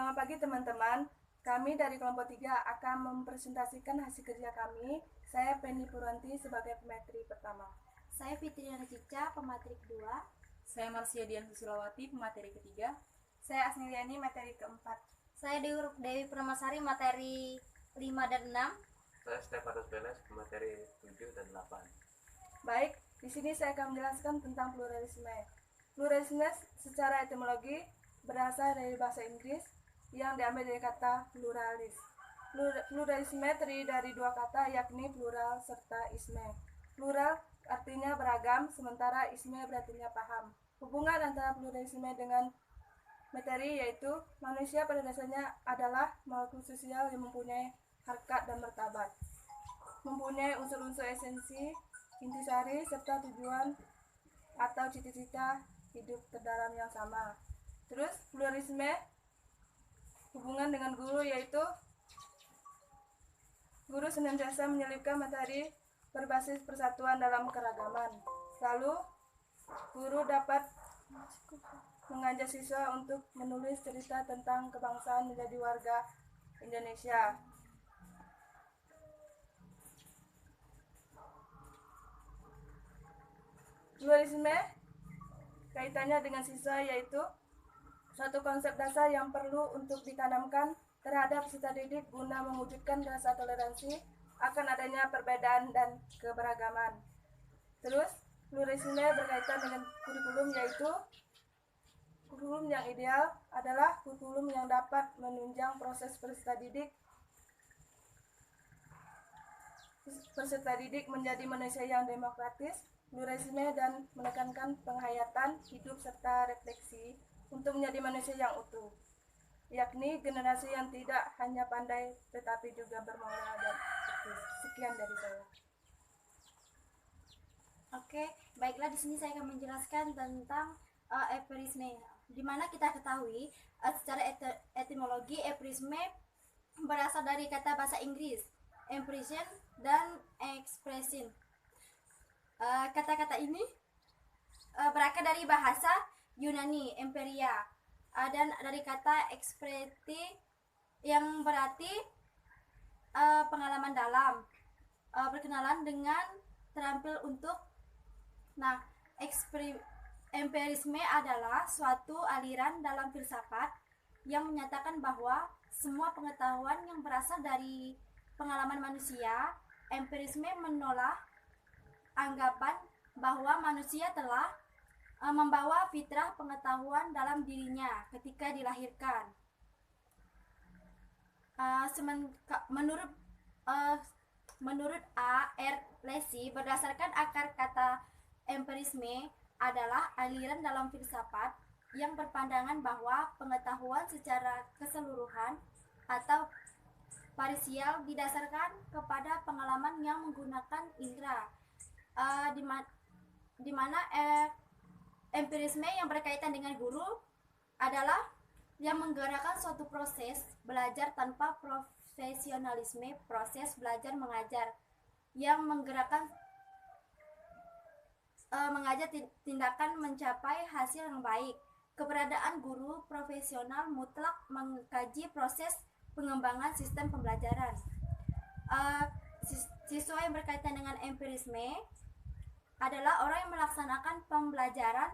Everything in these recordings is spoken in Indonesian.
Selamat pagi teman-teman. Kami dari kelompok 3 akan mempresentasikan hasil kerja kami. Saya Penny Purwanti sebagai pemateri pertama. Saya Fitriana Cica, pemateri kedua. Saya Marsia Dian Susilawati, pemateri ketiga. Saya Asniliani, materi keempat. Saya Dewi Permasari, materi 5 dan 6. Saya Stefanus Benes, materi 7 dan 8. Baik, di sini saya akan menjelaskan tentang pluralisme. Pluralisme secara etimologi berasal dari bahasa Inggris yang diambil dari kata pluralis. Pluralisme terdiri dari dua kata, yakni plural serta isme. Plural artinya beragam, sementara isme berartinya paham. Hubungan antara pluralisme dengan materi yaitu manusia pada dasarnya adalah makhluk sosial yang mempunyai harkat dan martabat, mempunyai unsur-unsur esensi, intisari, serta tujuan atau cita-cita hidup terdalam yang sama. Terus pluralisme hubungan dengan guru, yaitu guru senantiasa menyelipkan materi berbasis persatuan dalam keragaman. Lalu guru dapat mengajak siswa untuk menulis cerita tentang kebangsaan menjadi warga Indonesia. Pluralisme kaitannya dengan siswa yaitu suatu konsep dasar yang perlu untuk ditanamkan terhadap peserta didik guna mewujudkan rasa toleransi akan adanya perbedaan dan keberagaman. Terus, pluralisme berkaitan dengan kurikulum, yaitu kurikulum yang ideal adalah kurikulum yang dapat menunjang proses peserta didik menjadi manusia yang demokratis, pluralisme, dan menekankan penghayatan hidup serta refleksi untuk menjadi manusia yang utuh, yakni generasi yang tidak hanya pandai tetapi juga bermoral dan etis. Sekian dari saya. Oke, baiklah, di sini saya akan menjelaskan tentang empirisme. Di mana kita ketahui secara etimologi empirisme berasal dari kata bahasa Inggris impression dan expression. Kata-kata ini berakar dari bahasa Yunani empiria dan dari kata ekspresi yang berarti pengalaman dalam, berkenalan dengan, terampil untuk. Nah, empirisme adalah suatu aliran dalam filsafat yang menyatakan bahwa semua pengetahuan yang berasal dari pengalaman manusia. Empirisme menolak anggapan bahwa manusia telah membawa fitrah pengetahuan dalam dirinya ketika dilahirkan. Menurut A.R. Lacy, berdasarkan akar kata empirisme adalah aliran dalam filsafat yang berpandangan bahwa pengetahuan secara keseluruhan atau parsial didasarkan kepada pengalaman yang menggunakan indera, di mana empirisme yang berkaitan dengan guru adalah yang menggerakkan suatu proses belajar tanpa profesionalisme, proses belajar mengajar yang menggerakkan mengajar tindakan mencapai hasil yang baik. Keberadaan guru profesional mutlak mengkaji proses pengembangan sistem pembelajaran. Siswa yang berkaitan dengan empirisme adalah orang yang melaksanakan pembelajaran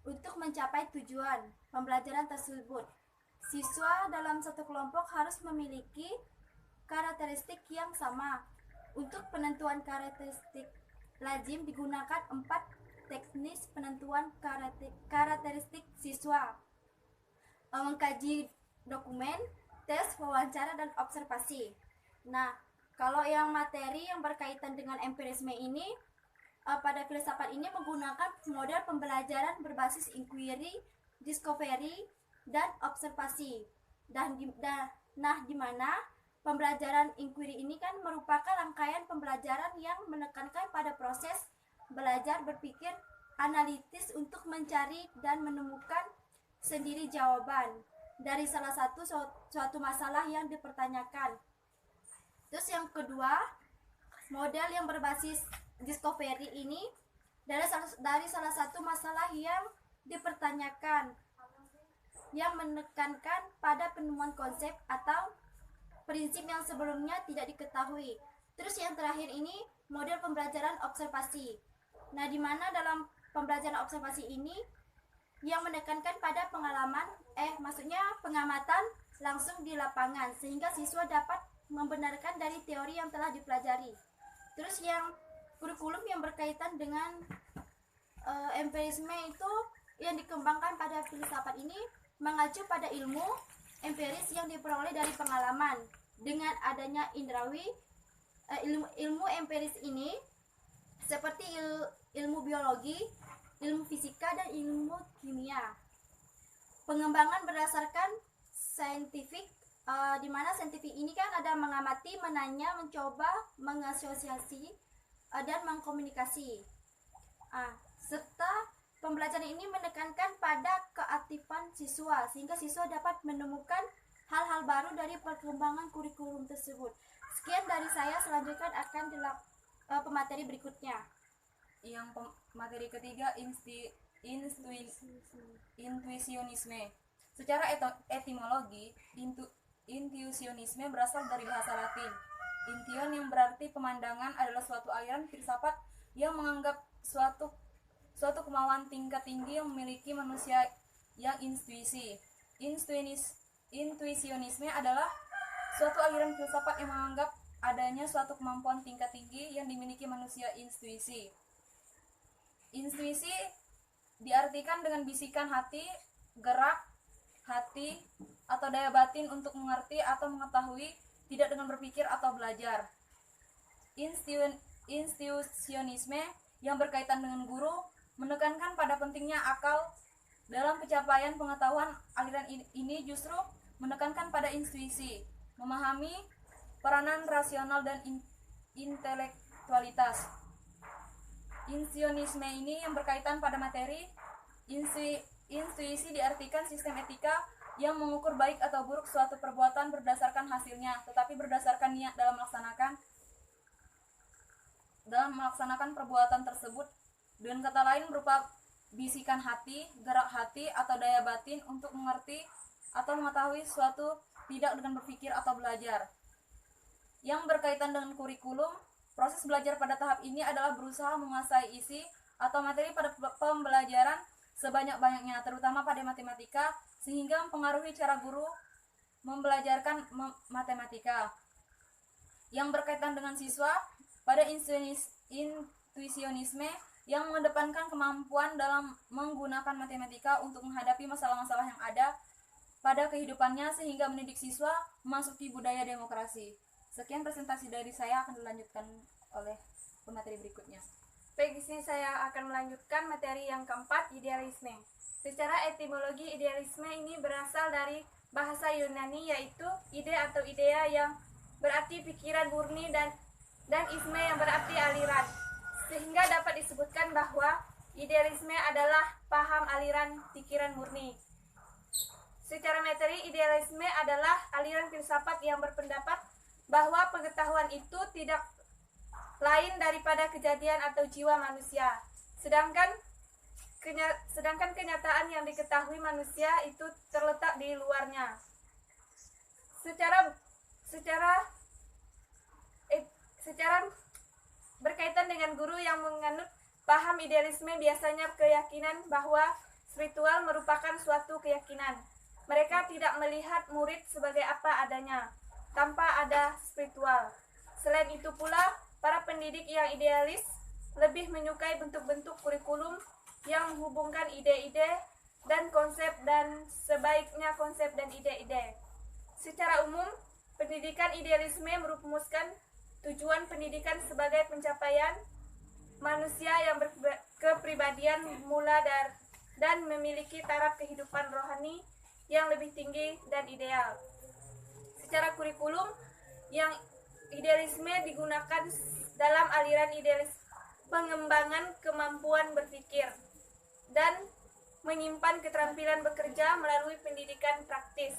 untuk mencapai tujuan pembelajaran tersebut. Siswa dalam satu kelompok harus memiliki karakteristik yang sama. Untuk penentuan karakteristik lazim digunakan 4 teknis penentuan karakteristik siswa: mengkaji dokumen, tes, wawancara, dan observasi. Nah, kalau yang materi yang berkaitan dengan empirisme ini, pada filsafat ini menggunakan model pembelajaran berbasis inquiry, discovery, dan observasi. Di mana pembelajaran inquiry ini kan merupakan rangkaian pembelajaran yang menekankan pada proses belajar berpikir analitis untuk mencari dan menemukan sendiri jawaban dari salah satu suatu masalah yang dipertanyakan. Terus yang kedua, model yang berbasis discovery ini dari salah satu masalah yang dipertanyakan. yang menekankan pada penemuan konsep atau prinsip yang sebelumnya tidak diketahui. Terus yang terakhir ini model pembelajaran observasi. Nah, di mana dalam pembelajaran observasi ini yang menekankan pada maksudnya pengamatan langsung di lapangan sehingga siswa dapat membenarkan dari teori yang telah dipelajari. Terus yang kurikulum yang berkaitan dengan empirisme itu yang dikembangkan pada filsafat ini mengacu pada ilmu empiris yang diperoleh dari pengalaman. Dengan adanya indrawi, ilmu empiris ini seperti ilmu biologi, ilmu fisika, dan ilmu kimia. Pengembangan berdasarkan saintifik, di mana saintifik ini kan ada mengamati, menanya, mencoba, mengasosiasi, dan mengkomunikasi. Serta pembelajaran ini menekankan pada keaktifan siswa sehingga siswa dapat menemukan hal-hal baru dari perkembangan kurikulum tersebut. Sekian dari saya, selanjutnya akan pemateri berikutnya. Yang materi ketiga, intuisionisme. Secara etimologi, intuisionisme berasal dari bahasa Latin. Intion yang berarti pemandangan adalah suatu aliran filsafat yang menganggap suatu kemauan tingkat tinggi yang memiliki manusia yang intuisi. Intuisionisme adalah suatu aliran filsafat yang menganggap adanya suatu kemampuan tingkat tinggi yang dimiliki manusia intuisi. Intuisi diartikan dengan bisikan hati, gerak hati, atau daya batin untuk mengerti atau mengetahui, tidak dengan berpikir atau belajar. Intuisionisme yang berkaitan dengan guru menekankan pada pentingnya akal dalam pencapaian pengetahuan. Aliran ini justru menekankan pada intuisi, memahami peranan rasional dan intelektualitas. Intuisionisme ini yang berkaitan pada materi. Intuisi diartikan sistem etika yang mengukur baik atau buruk suatu perbuatan berdasarkan hasilnya, tetapi berdasarkan niat dalam melaksanakan perbuatan tersebut. Dengan kata lain, berupa bisikan hati, gerak hati, atau daya batin untuk mengerti atau mengetahui suatu, tidak dengan berpikir atau belajar. Yang berkaitan dengan kurikulum, proses belajar pada tahap ini adalah berusaha menguasai isi atau materi pada pembelajaran sebanyak-banyaknya, terutama pada matematika, sehingga mempengaruhi cara guru membelajarkan matematika. Yang berkaitan dengan siswa, pada intuisionisme yang mengedepankan kemampuan dalam menggunakan matematika untuk menghadapi masalah-masalah yang ada pada kehidupannya sehingga mendidik siswa memasuki budaya demokrasi. Sekian presentasi dari saya, akan dilanjutkan oleh pemateri berikutnya. Baik, di sini saya akan melanjutkan materi yang keempat, idealisme. Secara etimologi, idealisme ini berasal dari bahasa Yunani, yaitu ide atau idea yang berarti pikiran murni dan isme yang berarti aliran. Sehingga dapat disebutkan bahwa idealisme adalah paham aliran pikiran murni. Secara materi, idealisme adalah aliran filsafat yang berpendapat bahwa pengetahuan itu tidak lain daripada kejadian atau jiwa manusia. Sedangkan kenyataan yang diketahui manusia itu terletak di luarnya. Secara berkaitan dengan guru yang menganut paham idealisme, biasanya keyakinan bahwa spiritual merupakan suatu keyakinan. Mereka tidak melihat murid sebagai apa adanya, tanpa ada spiritual. Selain itu pula, para pendidik yang idealis lebih menyukai bentuk-bentuk kurikulum yang menghubungkan ide-ide dan konsep, dan sebaiknya konsep dan ide-ide. Secara umum, pendidikan idealisme merumuskan tujuan pendidikan sebagai pencapaian manusia yang berkepribadian mula dan memiliki taraf kehidupan rohani yang lebih tinggi dan ideal. Secara kurikulum, yang idealisme digunakan dalam aliran idealis pengembangan kemampuan berpikir dan menyimpan keterampilan bekerja melalui pendidikan praktis.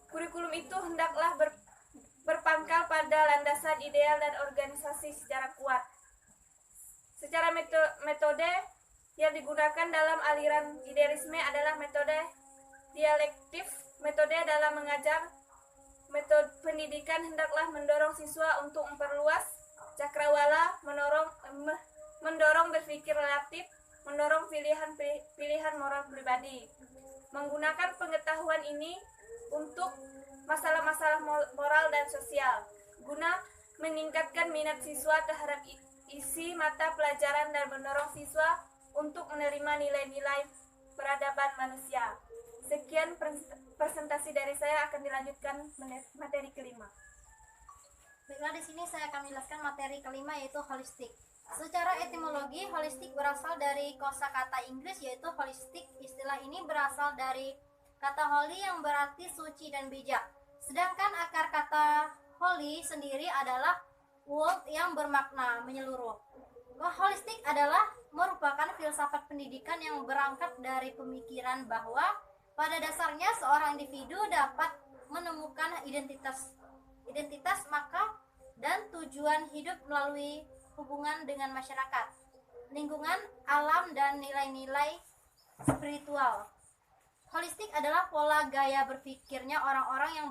Kurikulum itu hendaklah berpangkal pada landasan ideal dan organisasi secara kuat. Secara metode yang digunakan dalam aliran idealisme adalah metode dialektif, metode dalam mengajar. Metode pendidikan hendaklah mendorong siswa untuk memperluas cakrawala, mendorong berpikir relatif, mendorong pilihan moral pribadi. Menggunakan pengetahuan ini untuk masalah-masalah moral dan sosial, guna meningkatkan minat siswa terhadap isi mata pelajaran dan mendorong siswa untuk menerima nilai-nilai peradaban manusia. Sekian presentasi dari saya, akan dilanjutkan materi kelima. Baiklah, di sini saya akan menjelaskan materi kelima, yaitu holistik. Secara etimologi, holistik berasal dari kosakata Inggris yaitu holistic. Istilah ini berasal dari kata holy yang berarti suci dan bijak. Sedangkan akar kata holy sendiri adalah world yang bermakna menyeluruh. Holistik adalah merupakan filsafat pendidikan yang berangkat dari pemikiran bahwa pada dasarnya seorang individu dapat menemukan identitas maka dan tujuan hidup melalui hubungan dengan masyarakat, lingkungan, alam, dan nilai-nilai spiritual. Holistik adalah pola gaya berpikirnya orang-orang yang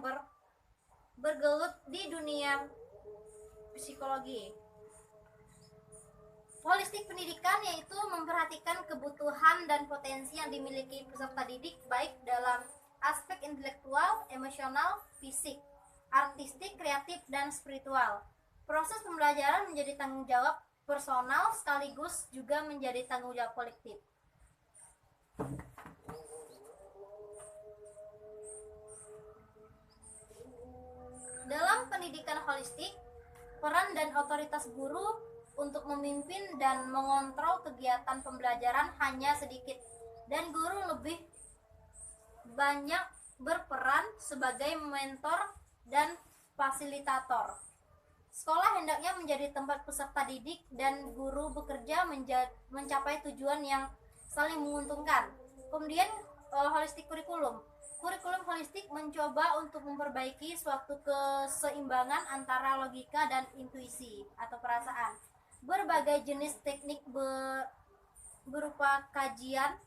bergelut di dunia psikologi. Holistik pendidikan yaitu memperhatikan kebutuhan dan potensi yang dimiliki peserta didik baik dalam aspek intelektual, emosional, fisik, artistik, kreatif, dan spiritual. Proses pembelajaran menjadi tanggung jawab personal sekaligus juga menjadi tanggung jawab kolektif. Dalam pendidikan holistik, peran dan otoritas guru untuk memimpin dan mengontrol kegiatan pembelajaran hanya sedikit, dan guru lebih banyak berperan sebagai mentor dan fasilitator. Sekolah hendaknya menjadi tempat peserta didik dan guru bekerja mencapai tujuan yang saling menguntungkan. Kemudian holistik kurikulum. Kurikulum holistik mencoba untuk memperbaiki suatu keseimbangan antara logika dan intuisi atau perasaan. Berbagai jenis teknik berupa kajian,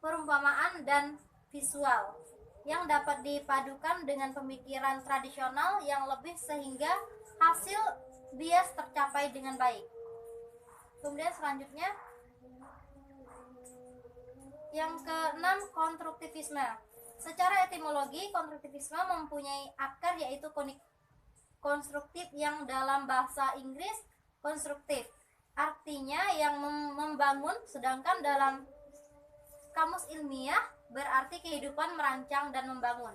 perumpamaan, dan visual yang dapat dipadukan dengan pemikiran tradisional yang lebih sehingga hasil bias tercapai dengan baik. Kemudian selanjutnya yang keenam, konstruktivisme. Secara etimologi, konstruktivisme mempunyai akar yaitu konstruktif yang dalam bahasa Inggris konstruktif, artinya yang membangun, sedangkan dalam kamus ilmiah berarti kehidupan merancang dan membangun.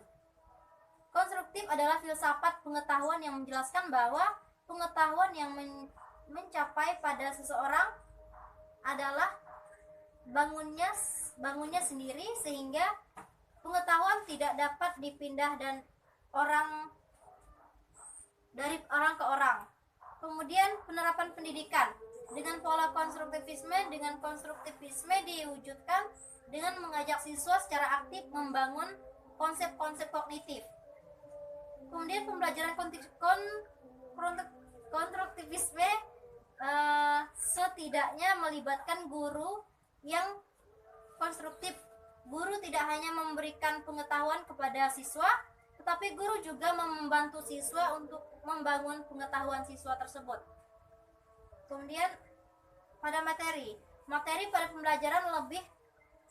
Konstruktif adalah filsafat pengetahuan yang menjelaskan bahwa pengetahuan yang mencapai pada seseorang adalah bangunnya sendiri sehingga pengetahuan tidak dapat dipindah dan dari orang ke orang. Kemudian penerapan pendidikan dengan pola konstruktivisme diwujudkan dengan mengajak siswa secara aktif membangun konsep-konsep kognitif. Kemudian pembelajaran konstruktivisme setidaknya melibatkan guru yang konstruktif. Guru tidak hanya memberikan pengetahuan kepada siswa, tetapi guru juga membantu siswa untuk membangun pengetahuan siswa tersebut. Kemudian pada materi pada pembelajaran lebih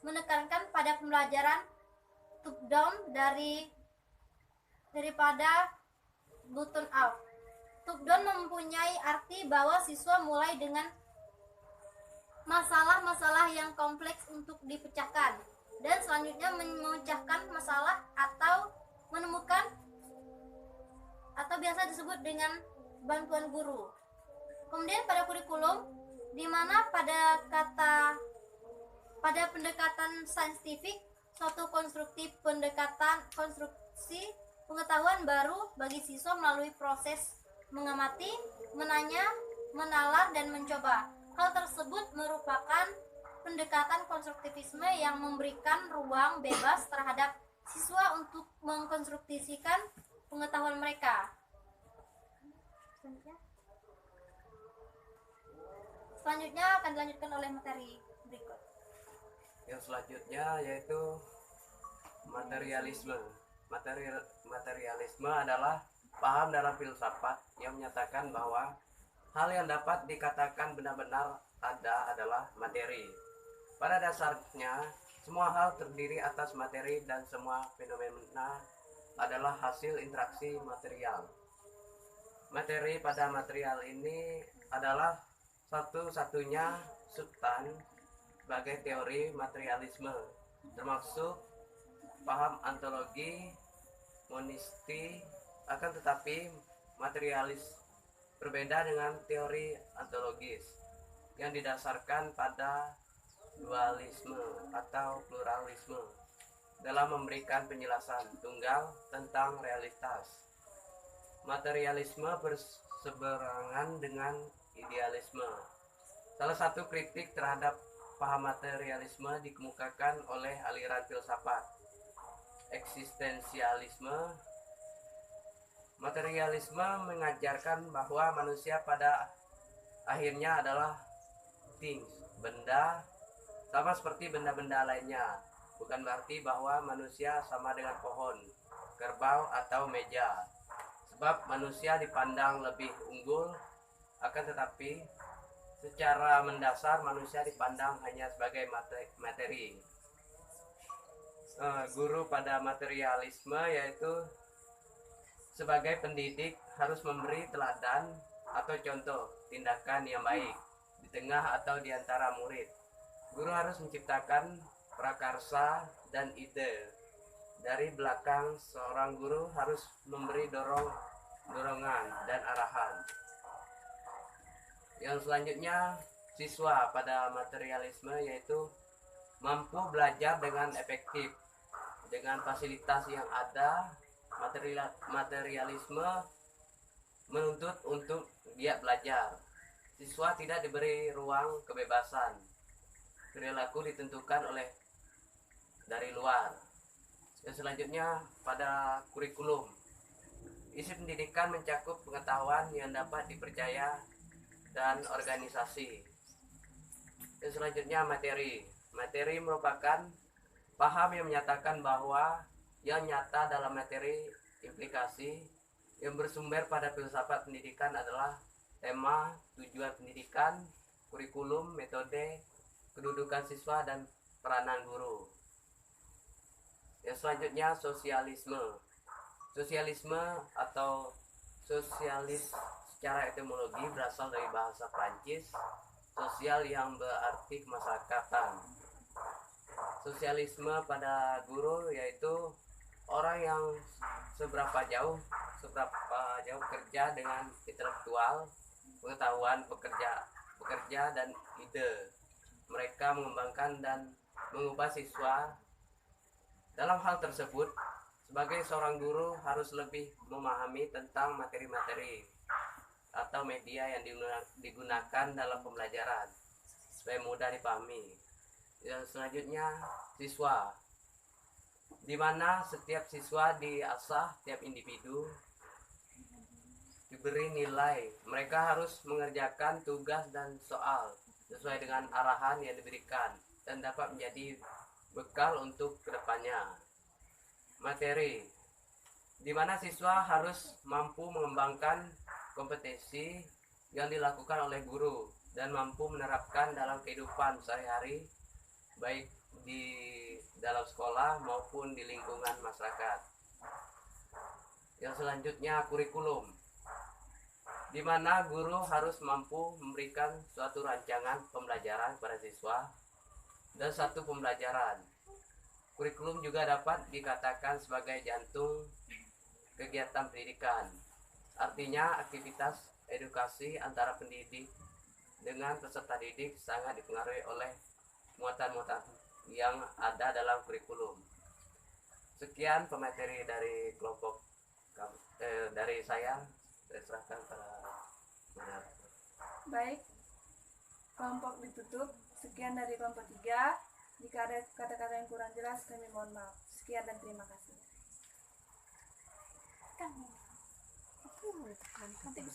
menekankan pada pembelajaran top down daripada bottom up. Top down mempunyai arti bahwa siswa mulai dengan masalah-masalah yang kompleks untuk dipecahkan dan selanjutnya memecahkan masalah atau menemukan atau biasa disebut dengan bantuan guru. Kemudian pada kurikulum, di mana pada pendekatan saintifik, suatu konstruksi pengetahuan baru bagi siswa melalui proses mengamati, menanya, menalar, dan mencoba. Hal tersebut merupakan pendekatan konstruktivisme yang memberikan ruang bebas terhadap siswa untuk mengkonstruksikan pengetahuan mereka. Selanjutnya akan dilanjutkan oleh materi berikut. Yang selanjutnya yaitu Materialisme. Materialisme adalah paham dalam filsafat yang menyatakan bahwa hal yang dapat dikatakan benar-benar ada adalah materi. Pada dasarnya, semua hal terdiri atas materi dan semua fenomena adalah hasil interaksi material. Materi pada material ini adalah satu-satunya substan sebagai teori materialisme, termasuk paham ontologi, monistik. Akan tetapi materialis berbeda dengan teori ontologis yang didasarkan pada dualisme atau pluralisme dalam memberikan penjelasan tunggal tentang realitas. Materialisme berseberangan dengan idealisme. Salah satu kritik terhadap paham materialisme dikemukakan oleh aliran filsafat eksistensialisme. Materialisme mengajarkan bahwa manusia pada akhirnya adalah things, benda, sama seperti benda-benda lainnya. Bukan berarti bahwa manusia sama dengan pohon, kerbau, atau meja. Sebab manusia dipandang lebih unggul, akan tetapi secara mendasar manusia dipandang hanya sebagai materi. Guru pada materialisme yaitu sebagai pendidik harus memberi teladan atau contoh tindakan yang baik di tengah atau di antara murid. Guru harus menciptakan prakarsa dan ide. Dari belakang seorang guru harus memberi dorongan dan arahan. Yang selanjutnya, siswa pada materialisme yaitu mampu belajar dengan efektif dengan fasilitas yang ada. Materialisme menuntut untuk giat belajar. Siswa tidak diberi ruang kebebasan. Perilaku ditentukan oleh dari luar. Yang selanjutnya pada kurikulum. Isi pendidikan mencakup pengetahuan yang dapat dipercaya dan organisasi. Yang selanjutnya materi. Materi merupakan paham yang menyatakan bahwa yang nyata dalam materi implikasi yang bersumber pada filsafat pendidikan adalah tema, tujuan pendidikan, kurikulum, metode, kedudukan siswa, dan peranan guru. Yang selanjutnya sosialisme. Sosialisme atau sosialis secara etimologi berasal dari bahasa Prancis, sosial yang berarti kemasyarakatan. Sosialisme pada guru yaitu orang yang seberapa jauh kerja dengan intelektual, pengetahuan, bekerja dan ide. Mereka mengembangkan dan mengubah siswa. Dalam hal tersebut, sebagai seorang guru harus lebih memahami tentang materi-materi atau media yang digunakan dalam pembelajaran supaya mudah dipahami. Yang selanjutnya siswa, di mana setiap siswa diasah, tiap individu diberi nilai. Mereka harus mengerjakan tugas dan soal sesuai dengan arahan yang diberikan dan dapat menjadi bekal untuk kedepannya. Materi, di mana siswa harus mampu mengembangkan kompetensi yang dilakukan oleh guru dan mampu menerapkan dalam kehidupan sehari-hari, baik di dalam sekolah maupun di lingkungan masyarakat. Yang selanjutnya kurikulum, di mana guru harus mampu memberikan suatu rancangan pembelajaran kepada siswa dan satu pembelajaran. Kurikulum juga dapat dikatakan sebagai jantung kegiatan pendidikan. Artinya aktivitas edukasi antara pendidik dengan peserta didik sangat dipengaruhi oleh muatan-muatan yang ada dalam kurikulum. Sekian pemateri dari kelompok dari saya. Saya serahkan pada moderator. Baik, kelompok ditutup. Sekian dari kelompok 3. Jika ada kata-kata yang kurang jelas, kami mohon maaf. Sekian dan terima kasih.